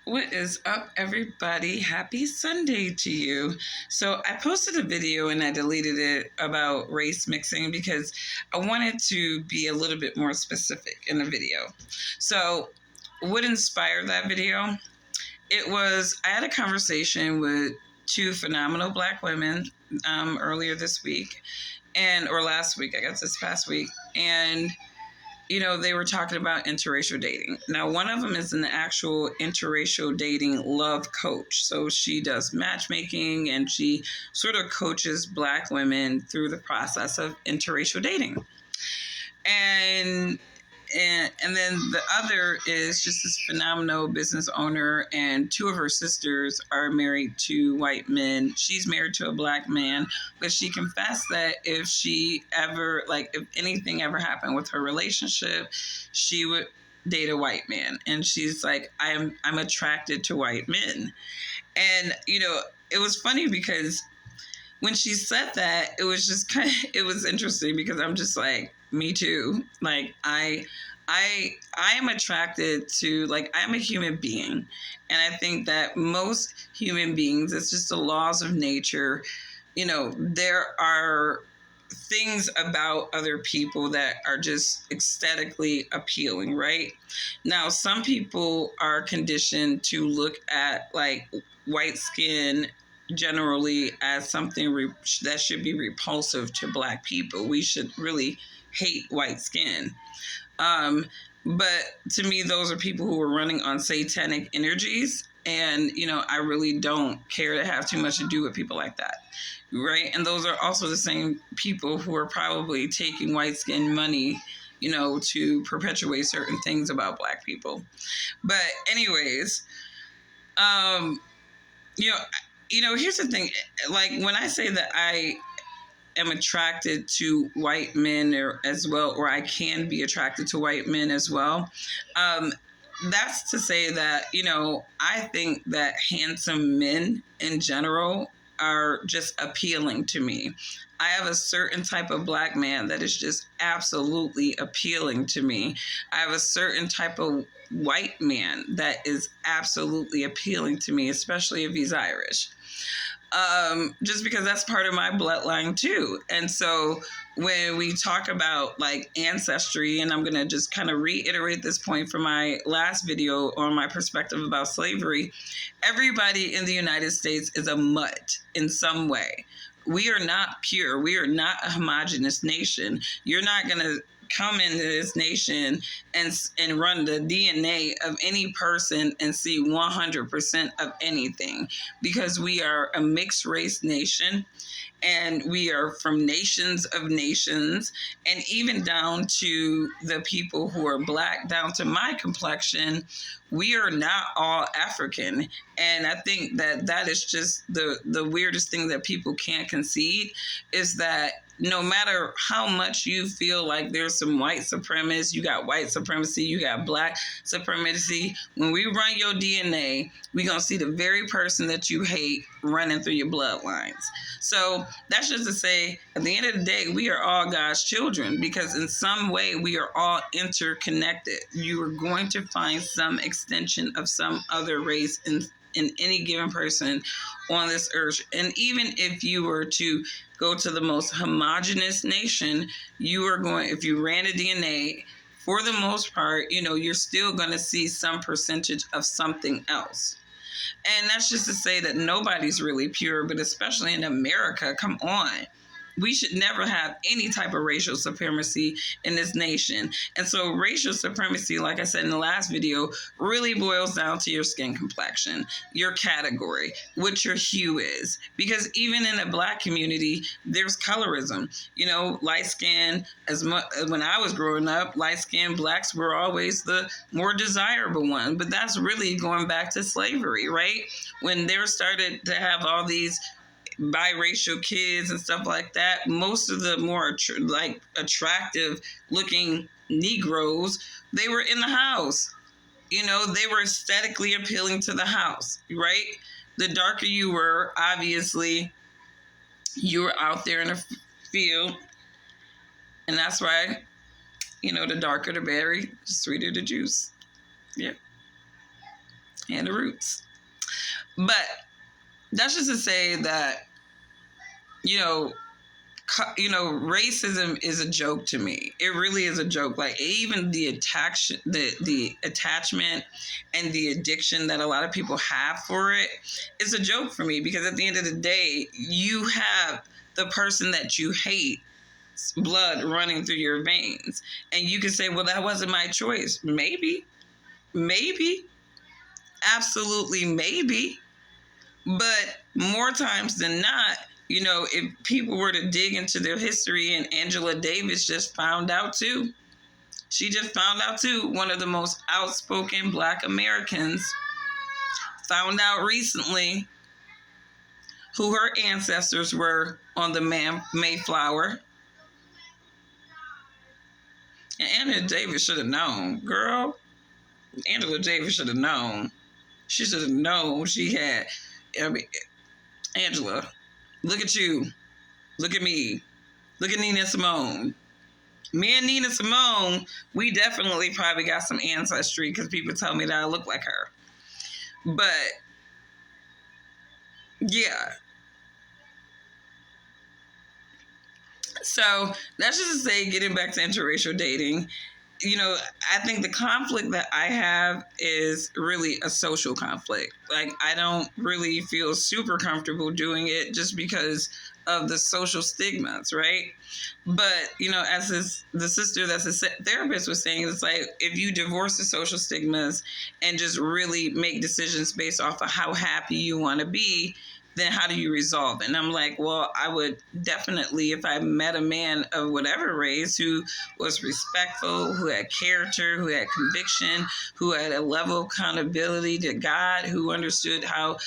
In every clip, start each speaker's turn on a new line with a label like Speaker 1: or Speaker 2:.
Speaker 1: What is up, everybody? Happy Sunday to you. So, I posted a video and I deleted it about race mixing because I wanted to be a little bit more specific in the video. So, what inspired that video? I had a conversation with two phenomenal black women earlier this week, or last week, I guess this past week. And they were talking about interracial dating. Now, one of them is an actual interracial dating love coach. So she does matchmaking and she sort of coaches black women through the process of interracial dating. And and then the other is just this phenomenal business owner, and two of her sisters are married to white men. She's married to a black man, but she confessed that if anything ever happened with her relationship, she would date a white man. And she's like, I'm attracted to white men. And it was funny because when she said that, it was just it was interesting because I'm just like, me too. Like I am attracted to, I'm a human being, and I think that most human beings, it's just the laws of nature. There are things about other people that are just aesthetically appealing, right? Now, some people are conditioned to look at white skin generally as something that should be repulsive to black people. We should really hate white skin. But to me, those are people who are running on satanic energies. And, I really don't care to have too much to do with people like that. Right. And those are also the same people who are probably taking white skin money, to perpetuate certain things about black people. But anyways, here's the thing. Like, when I say that I am attracted to white men or I can be attracted to white men as well, that's to say that, I think that handsome men in general are just appealing to me. I have a certain type of black man that is just absolutely appealing to me. I have a certain type of white man that is absolutely appealing to me, especially if he's Irish. Just because that's part of my bloodline too. And so when we talk about ancestry, and I'm going to just kind of reiterate this point from my last video on my perspective about slavery, everybody in the United States is a mutt in some way. We are not pure. We are not a homogenous nation. You're not going to come into this nation and run the DNA of any person and see 100% of anything, because we are a mixed race nation, and we are from nations of nations, and even down to the people who are black, down to my complexion, we are not all African. And I think that is just the weirdest thing that people can't concede, is that no matter how much you feel like there's some white supremacists, you got white supremacy, you got black supremacy, when we run your DNA, we're going to see the very person that you hate running through your bloodlines. So that's just to say, at the end of the day, we are all God's children, because in some way we are all interconnected. You are going to find some extension of some other race in any given person on this earth. And even if you were to go to the most homogenous nation, if you ran a DNA, for the most part, you're still going to see some percentage of something else. And that's just to say that nobody's really pure, but especially in America, come on. We should never have any type of racial supremacy in this nation. And so racial supremacy, like I said in the last video, really boils down to your skin complexion, your category, what your hue is. Because even in the black community, there's colorism. Light skin, when I was growing up, light skinned blacks were always the more desirable one. But that's really going back to slavery, right? When they started to have all these biracial kids and stuff like that, most of the more attractive looking Negroes, they were in the house. They were aesthetically appealing to the house, right? The darker you were, obviously, you were out there in the field, and that's why, the darker the berry, the sweeter the juice. Yeah. and the roots. But that's just to say that, you know, racism is a joke to me. It really is a joke. Like, even the attachment and the addiction that a lot of people have for it is a joke for me, because at the end of the day, you have the person that you hate blood running through your veins, and you can say, well, that wasn't my choice. Maybe, absolutely maybe. But more times than not, if people were to dig into their history, and Angela Davis just found out too. She just found out too. One of the most outspoken Black Americans found out recently who her ancestors were on the Mayflower. And Angela Davis should have known, girl. Angela Davis should have known. She should have known she had. Angela, look at you. Look at me. Look at Nina Simone. Me and Nina Simone, we definitely probably got some ancestry, because people tell me that I look like her. But, yeah. So, that's just to say, getting back to interracial dating, I think the conflict that I have is really a social conflict. Like, I don't really feel super comfortable doing it just because of the social stigmas, right? But, as the sister that's a therapist was saying, it's like, if you divorce the social stigmas and just really make decisions based off of how happy you want to be, then how do you resolve it? And I'm like, well, I would definitely, if I met a man of whatever race who was respectful, who had character, who had conviction, who had a level of accountability to God, who understood how,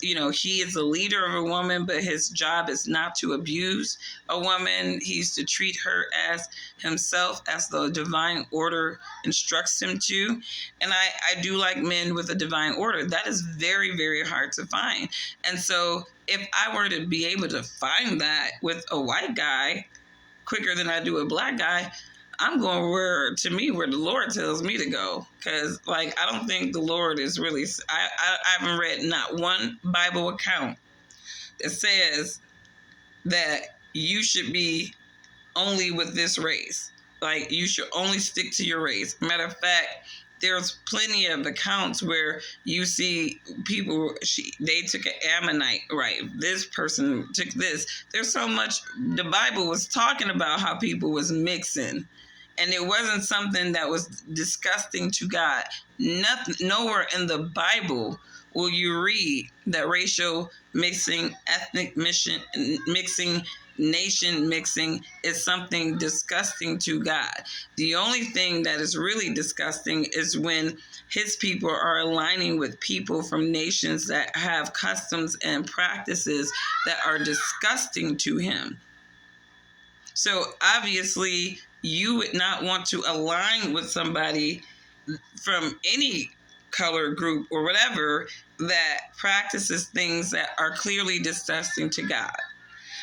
Speaker 1: he is the leader of a woman, but his job is not to abuse a woman. He's to treat her as himself, as the divine order instructs him to. And I do like men with a divine order. That is very, very hard to find. And so if I were to be able to find that with a white guy quicker than I do a Black guy, I'm going where the Lord tells me to go. Because, I don't think the Lord is really... I haven't read not one Bible account that says that you should be only with this race. Like, you should only stick to your race. Matter of fact, there's plenty of accounts where you see people, they took an Ammonite, right? This person took this. There's so much... The Bible was talking about how people was mixing. And it wasn't something that was disgusting to God. Nowhere in the Bible will you read that racial mixing, ethnic mixing, nation mixing is something disgusting to God. The only thing that is really disgusting is when his people are aligning with people from nations that have customs and practices that are disgusting to him. So obviously, you would not want to align with somebody from any color group or whatever that practices things that are clearly disgusting to God.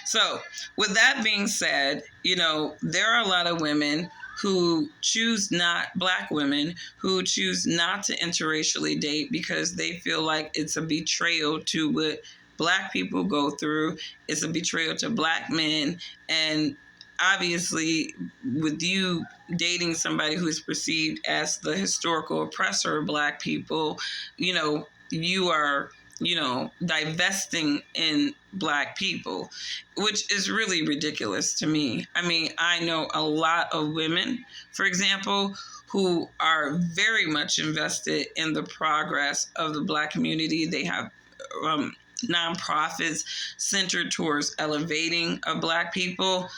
Speaker 1: So with that being said, there are a lot of women who choose not, Black women, who choose not to interracially date because they feel like it's a betrayal to what Black people go through. It's a betrayal to Black men. And obviously, with you dating somebody who is perceived as the historical oppressor of Black people, you are, divesting in Black people, which is really ridiculous to me. I mean, I know a lot of women, for example, who are very much invested in the progress of the Black community. They have nonprofits centered towards elevating of Black people,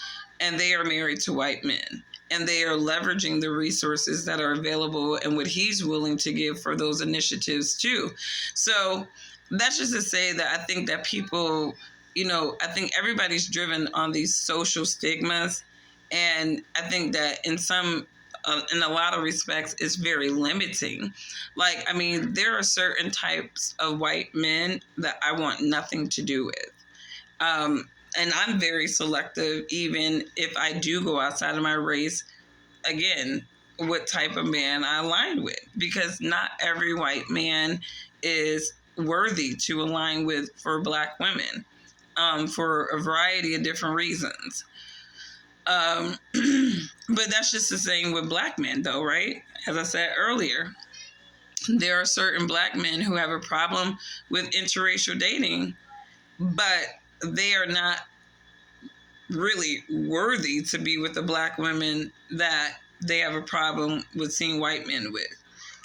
Speaker 1: and they are married to white men. And they are leveraging the resources that are available and what he's willing to give for those initiatives too. So that's just to say that I think that people, I think everybody's driven on these social stigmas. And I think that in a lot of respects, it's very limiting. There are certain types of white men that I want nothing to do with. And I'm very selective, even if I do go outside of my race. Again, what type of man I aligned with, because not every white man is worthy to align with for Black women, for a variety of different reasons. But that's just the same with Black men, though, right? As I said earlier, there are certain Black men who have a problem with interracial dating, but they are not really worthy to be with the Black women that they have a problem with seeing white men with.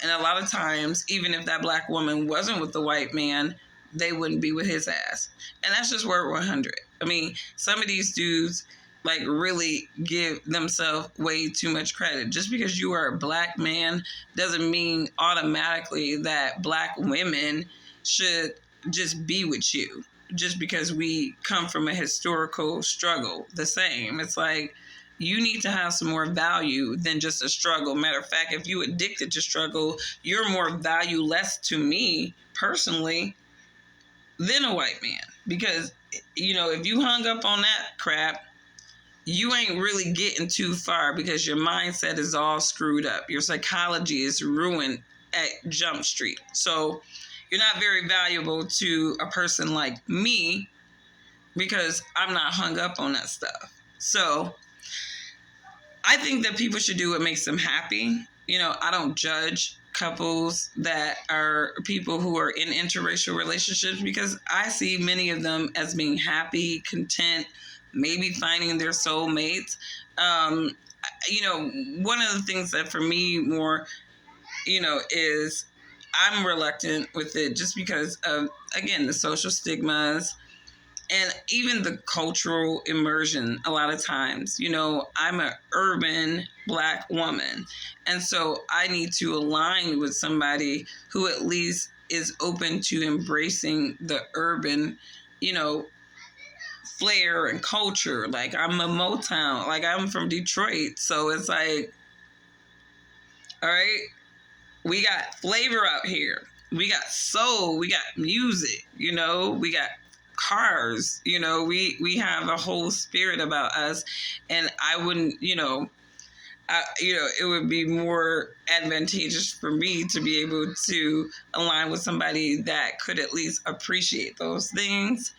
Speaker 1: And a lot of times, even if that Black woman wasn't with the white man, they wouldn't be with his ass. And that's just word 100. I mean, some of these dudes like really give themselves way too much credit. Just because you are a Black man doesn't mean automatically that Black women should just be with you, just because we come from a historical struggle the same. It's like, you need to have some more value than just a struggle. Matter of fact, if you're addicted to struggle, you're more valueless to me personally than a white man. Because, if you hung up on that crap, you ain't really getting too far, because your mindset is all screwed up. Your psychology is ruined at Jump Street. So you're not very valuable to a person like me, because I'm not hung up on that stuff. So I think that people should do what makes them happy. I don't judge couples that are people who are in interracial relationships, because I see many of them as being happy, content, maybe finding their soulmates. One of the things that for me more, is I'm reluctant with it, just because of, again, the social stigmas and even the cultural immersion. A lot of times, I'm an urban Black woman. And so I need to align with somebody who at least is open to embracing the urban, flair and culture. Like, I'm a Motown, like I'm from Detroit. So it's like, all right, we got flavor out here. We got soul, we got music, we got cars, we have a whole spirit about us. And I wouldn't, it would be more advantageous for me to be able to align with somebody that could at least appreciate those things.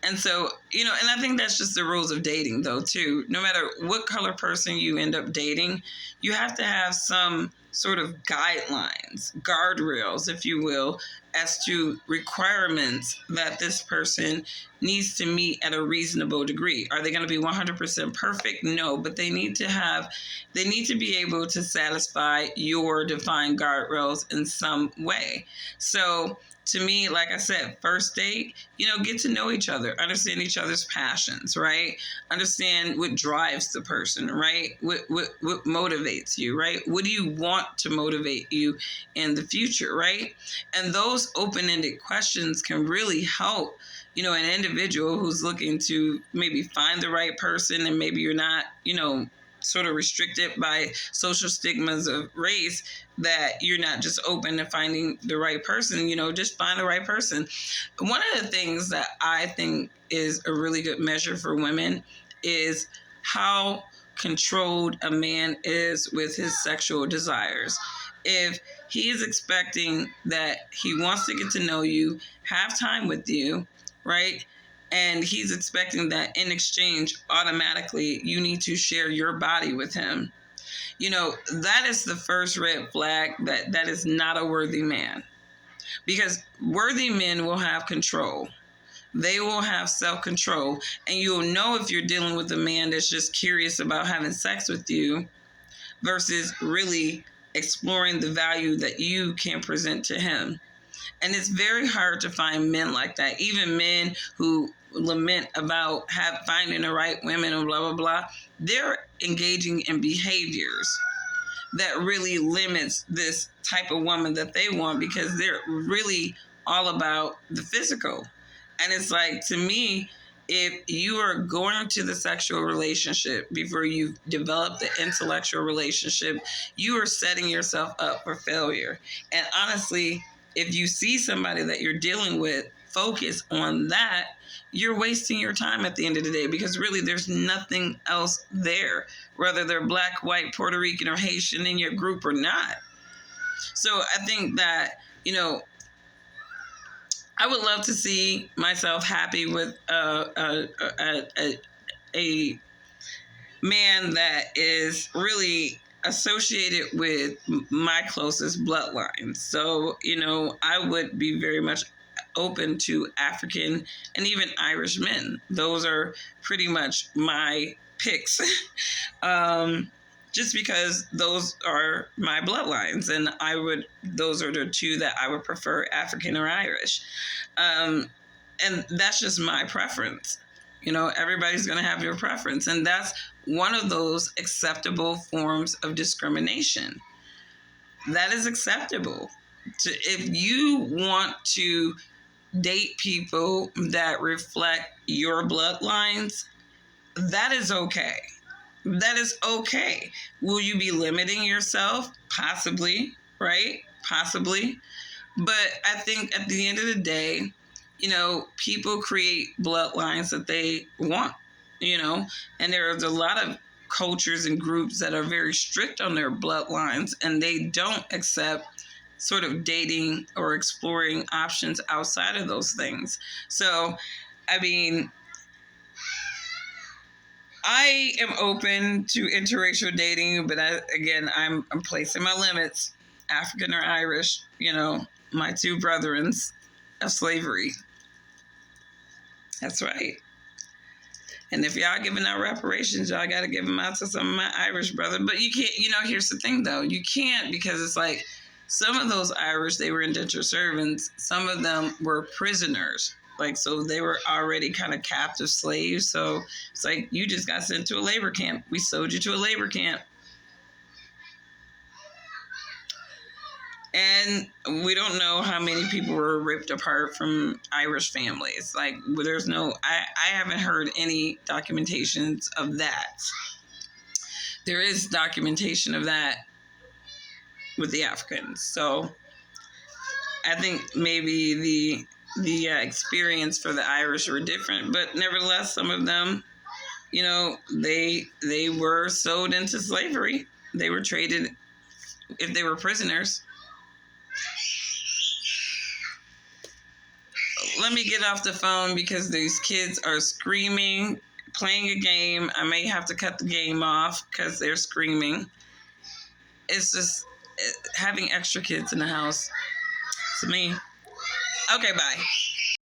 Speaker 1: And so, and I think that's just the rules of dating, though, too. No matter what color person you end up dating, you have to have some sort of guidelines, guardrails, if you will, as to requirements that this person needs to meet at a reasonable degree. Are they going to be 100% perfect? No, but they need to be able to satisfy your defined guardrails in some way. So, to me, like I said, first date, get to know each other, understand each other's passions, right? Understand what drives the person, right? What motivates you, right? What do you want to motivate you in the future, right? And those open-ended questions can really help, an individual who's looking to maybe find the right person, and maybe you're not, sort of restricted by social stigmas of race, that you're not just open to finding the right person, just find the right person. One of the things that I think is a really good measure for women is how controlled a man is with his sexual desires. If he is expecting that he wants to get to know you, have time with you, right? And he's expecting that in exchange, automatically, you need to share your body with him. That is the first red flag that is not a worthy man. Because worthy men will have control. They will have self-control. And you'll know if you're dealing with a man that's just curious about having sex with you versus really exploring the value that you can present to him. And it's very hard to find men like that. Even men who lament about finding the right women and blah, blah, blah, they're engaging in behaviors that really limits this type of woman that they want, because they're really all about the physical. And it's like, to me, if you are going to the sexual relationship before you've developed the intellectual relationship, you are setting yourself up for failure. And honestly, if you see somebody that you're dealing with focus on that, you're wasting your time at the end of the day, because really there's nothing else there, whether they're Black, white, Puerto Rican, or Haitian in your group or not. So I think that, I would love to see myself happy with a man that is really associated with my closest bloodline. So, I would be very much open to African and even Irish men. Those are pretty much my picks. Just because those are my bloodlines, and those are the two that I would prefer, African or Irish. And that's just my preference. Everybody's going to have your preference, and that's one of those acceptable forms of discrimination. That is acceptable. If you want to date people that reflect your bloodlines, that is okay. That is okay. Will you be limiting yourself? Possibly, right? Possibly. But I think at the end of the day, people create bloodlines that they want, and there's a lot of cultures and groups that are very strict on their bloodlines, and they don't accept sort of dating or exploring options outside of those things. So, I mean, I am open to interracial dating, but I'm placing my limits. African or Irish, my two brethrens of slavery. That's right. And if y'all giving out reparations, y'all got to give them out to some of my Irish brothers. But you can't, here's the thing though. You can't, because it's like some of those Irish, they were indentured servants. Some of them were prisoners. So they were already kind of captive slaves. So it's like, you just got sent to a labor camp. We sold you to a labor camp. And we don't know how many people were ripped apart from Irish families. I haven't heard any documentations of that. There is documentation of that with the Africans. So I think maybe the experience for the Irish were different, but nevertheless, some of them, they were sold into slavery. They were traded if they were prisoners. Let me get off the phone because these kids are screaming, playing a game. I may have to cut the game off because they're screaming. It's just having extra kids in the house. To me. Okay, bye.